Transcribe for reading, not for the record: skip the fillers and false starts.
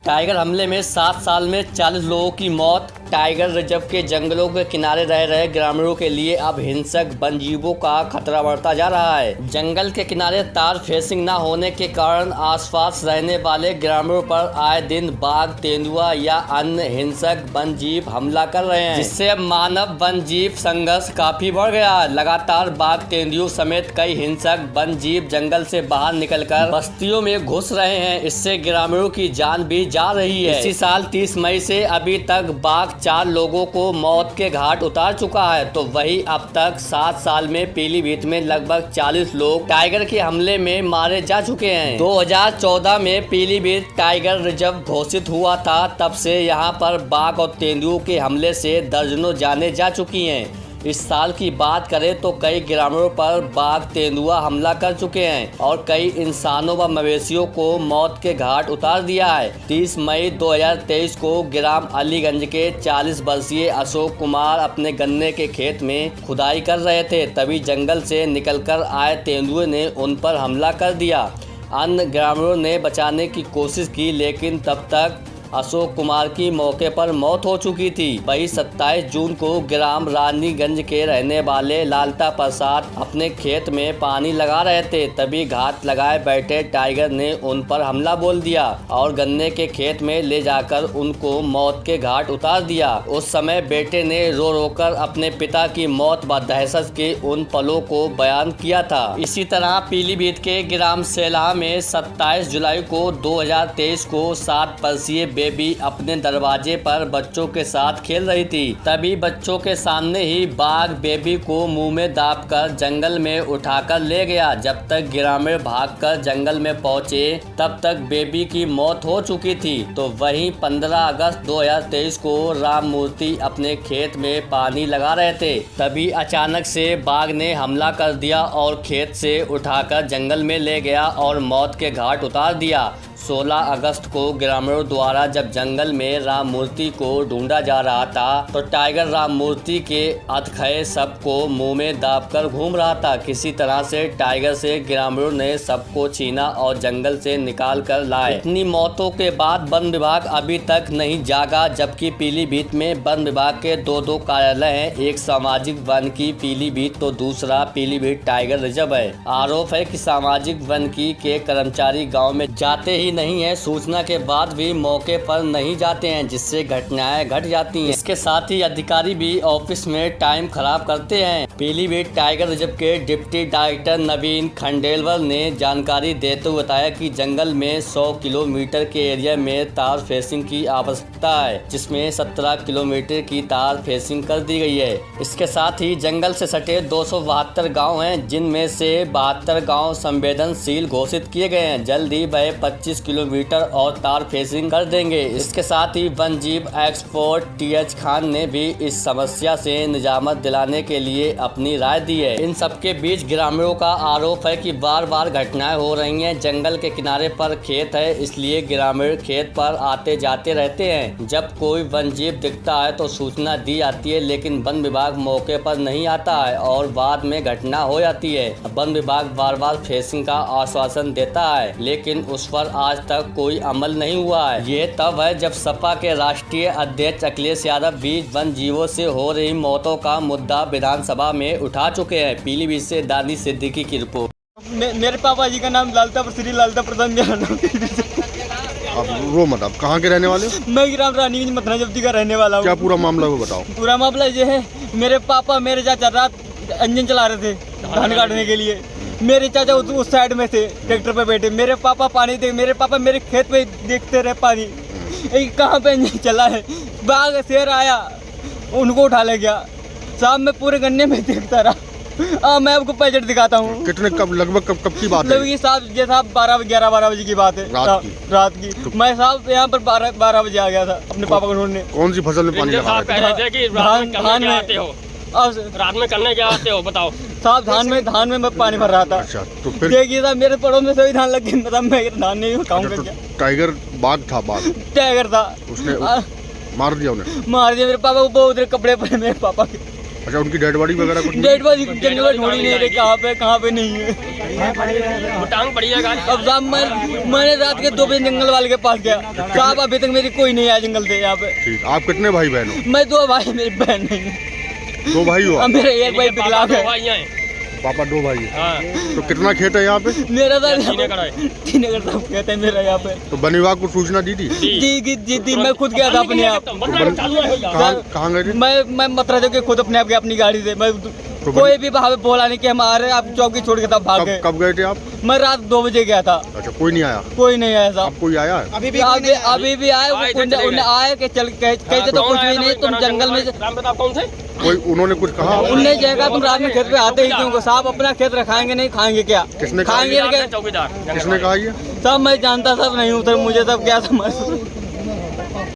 Tiger हमले में 7 साल में 40 लोगों की मौत। टाइगर रिजर्व के जंगलों के किनारे रह रहे ग्रामीणों के लिए अब हिंसक वन्यजीवों का खतरा बढ़ता जा रहा है। जंगल के किनारे तार फेंसिंग न होने के कारण आसपास रहने वाले ग्रामीणों पर आए दिन बाघ, तेंदुआ या अन्य हिंसक वन्यजीव हमला कर रहे हैं, जिससे अब मानव वन्यजीव संघर्ष काफी बढ़ गया है। लगातार बाघ, तेंदुओं समेत कई हिंसक वन्यजीव जंगल से बाहर निकलकर बस्तियों में घुस रहे हैं। इससे ग्रामीणों की जान भी जा रही है। इसी साल 30 मई से अभी तक बाघ 4 लोगों को मौत के घाट उतार चुका है, तो वही अब तक 7 साल में पीलीभीत में लगभग 40 लोग टाइगर के हमले में मारे जा चुके हैं। 2014 में पीलीभीत टाइगर रिजर्व घोषित हुआ था, तब से यहाँ पर बाघ और तेंदुओं के हमले से दर्जनों जानें जा चुकी हैं। इस साल की बात करें तो कई ग्रामीणों पर बाघ, तेंदुआ हमला कर चुके हैं और कई इंसानों व मवेशियों को मौत के घाट उतार दिया है। 30 मई 2023 को ग्राम अलीगंज के 40 वर्षीय अशोक कुमार अपने गन्ने के खेत में खुदाई कर रहे थे, तभी जंगल से निकलकर आए तेंदुए ने उन पर हमला कर दिया। अन्य ग्रामीणों ने बचाने की कोशिश की, लेकिन तब तक अशोक कुमार की मौके पर मौत हो चुकी थी। वही 27 जून को ग्राम रानीगंज के रहने वाले लालता प्रसाद अपने खेत में पानी लगा रहे थे, तभी घात लगाए बैठे टाइगर ने उन पर हमला बोल दिया और गन्ने के खेत में ले जाकर उनको मौत के घाट उतार दिया। उस समय बेटे ने रो रो कर अपने पिता की मौत व दहशत के उन पलों को बयान किया था। इसी तरह पीलीभीत के ग्राम सेलाह में 27 जुलाई को 2023 को 7 वर्षीय बेबी अपने दरवाजे पर बच्चों के साथ खेल रही थी, तभी बच्चों के सामने ही बाघ बेबी को मुंह में दाबकर जंगल में उठाकर ले गया। जब तक ग्रामीण भागकर जंगल में पहुंचे, तब तक बेबी की मौत हो चुकी थी। तो वहीं 15 अगस्त 2023 को राम मूर्ति अपने खेत में पानी लगा रहे थे, तभी अचानक से बाघ ने हमला कर दिया और खेत से उठाकर जंगल में ले गया और मौत के घाट उतार दिया। 16 अगस्त को ग्रामीणों द्वारा जब जंगल में राम मूर्ति को ढूंढा जा रहा था, तो टाइगर राम मूर्ति के अधखए शव को मुंह में दाबकर घूम रहा था। किसी तरह से टाइगर से ग्रामीणों ने शव को छीना और जंगल से निकाल कर लाए। इतनी मौतों के बाद वन विभाग अभी तक नहीं जागा, जबकि पीलीभीत में वन विभाग के दो कार्यालय हैं, एक सामाजिक वन की पीलीभीत तो दूसरा पीलीभीत टाइगर रिजर्व है। आरोप है कि सामाजिक वन की के कर्मचारी गाँव में जाते ही नहीं है, सूचना के बाद भी मौके पर नहीं जाते हैं, जिससे घटनाएं घट जाती हैं। इसके साथ ही अधिकारी भी ऑफिस में टाइम खराब करते हैं। पीलीभीत टाइगर रिजर्व के डिप्टी डायरेक्टर नवीन खंडेलवाल ने जानकारी देते हुए बताया कि जंगल में 100 किलोमीटर के एरिया में तार फेंसिंग की आवश्यकता है, जिसमें 17 किलोमीटर की तार फेंसिंग कर दी गई है। इसके साथ ही जंगल से सटे 272 गाँव हैं, जिनमें से 72 गाँव संवेदनशील घोषित किए गए हैं। जल्द ही वह 25 किलोमीटर और तार फेंसिंग कर देंगे। इसके साथ ही वन्यजीव एक्सपर्ट TH खान ने भी इस समस्या से निजामत दिलाने के लिए अपनी राय दी है। इन सबके बीच ग्रामीणों का आरोप है कि बार बार घटनाएं हो रही हैं। जंगल के किनारे पर खेत है, इसलिए ग्रामीण खेत पर आते जाते रहते हैं। जब कोई वन्यजीव दिखता है तो सूचना दी जाती है, लेकिन वन विभाग मौके पर नहीं आता है और बाद में घटना हो जाती है। वन विभाग बार बार फेंसिंग का आश्वासन देता है, लेकिन उस पर आज तक कोई अमल नहीं हुआ है। ये तब है जब सपा के राष्ट्रीय अध्यक्ष अखिलेश यादव भी वन जीवों से हो रही मौतों का मुद्दा विधानसभा में उठा चुके हैं। पीलीभीत से दानिश सिद्दीकी की रिपोर्ट। मेरे पापा जी का नाम लालता श्री लालता प्रधान। आप रो मत, आप कहाँ के रहने वाले हो? मैं ग्राम रानीगंज मथुरा जब्ती का रहने वाला हूँ। क्या पूरा मामला वो बताओ। पूरा मामला ये है, मेरे पापा मेरे चाचा रात इंजन चला रहे थे धान काटने के लिए। मेरे चाचा उस साइड में थे, ट्रैक्टर पे बैठे। मेरे पापा पानी देख, मेरे पापा मेरे खेत पे देखते रहे पानी कहाँ पे इंजन चला है। बाघ शेर आया, उनको उठा ले गया। शाम में पूरे गन्ने में देखता रहा। मैं आपको पैकेट दिखाता हूँ। कितने कब लगभग कब की बात है? ये साहब 11-12 बजे की बात है, रात की। तो मैं साहब यहाँ पर 12 बजे आ गया था अपने पापा को ढूंढने। कौन सी फसल में पानी लगा रहे थे? धान में। रात में करने क्या आते हो बताओ? साहब धान में मैं पानी भर रहा था। अच्छा, तो फिर देखिए साहब मेरे पड़ोस में सभी धान लग गए, मतलब मैं धान नहीं खाऊंगा। तो टाइगर बाघ था? टाइगर था, उसने मार दिया उन्हें? मार दिया। मेरे पापा को बहुत कपड़े पड़े मेरे पापा के। अच्छा, उनकी डेड बॉडी वगैरह कुछ नहीं? डेड बॉडी जंगल में ढूंढी नहीं रही, कहाँ पे नहीं है। वो टांग पड़ी है गाड़ी। अब साहब मैंने रात के 2 बजे जंगल वाले के पास गया साहब, अभी तक मेरी कोई नहीं आया जंगल से यहाँ पे। ठीक, आप कितने भाई बहन हो? मैं 2 भाई, मेरी बहन नहीं है। 2 भाई हो अब आप? मेरे एक भाई इनके विकलांग पापा है। दो भाई हैं। पापा 2 भाई है। हाँ, तो कितना खेत है यहाँ पे? मेरा तो तीन एकड़ है। 3 एकड़ सब कहते हैं मेरा यहाँ पे। तो वन विभाग को सूचना दी थी? जी मैं खुद गया था अपने आप। कहाँ गए थे? मैं मथुरा जाके खुद अपने आप गया अपनी गाड़ी से। मैं तो कोई भी वहाँ पे बोला नहीं कि हम आ रहे हैं, आप चौकी छोड़ के तब भाग गए। कब गए थे आप? मैं रात 2 बजे गया था। अच्छा, कोई नहीं आया? कोई नहीं आया साहब। अब कोई आया है? अभी भी आए, उन्हें आए कि चल कहते तो कुछ भी नहीं, तुम जंगल में। राम प्रताप कौन से? कोई उन्होंने कुछ कहा? उनने कहा तुम रात में खेत पे आते ही क्यों? साहब अपना खेत रखाएंगे नहीं, खाएंगे क्या? किसने कहा? खाएंगे क्या? चौकीदार। किसने कहा ये? सब मैं जानता सब नहीं हूँ, मुझे सब क्या समझ।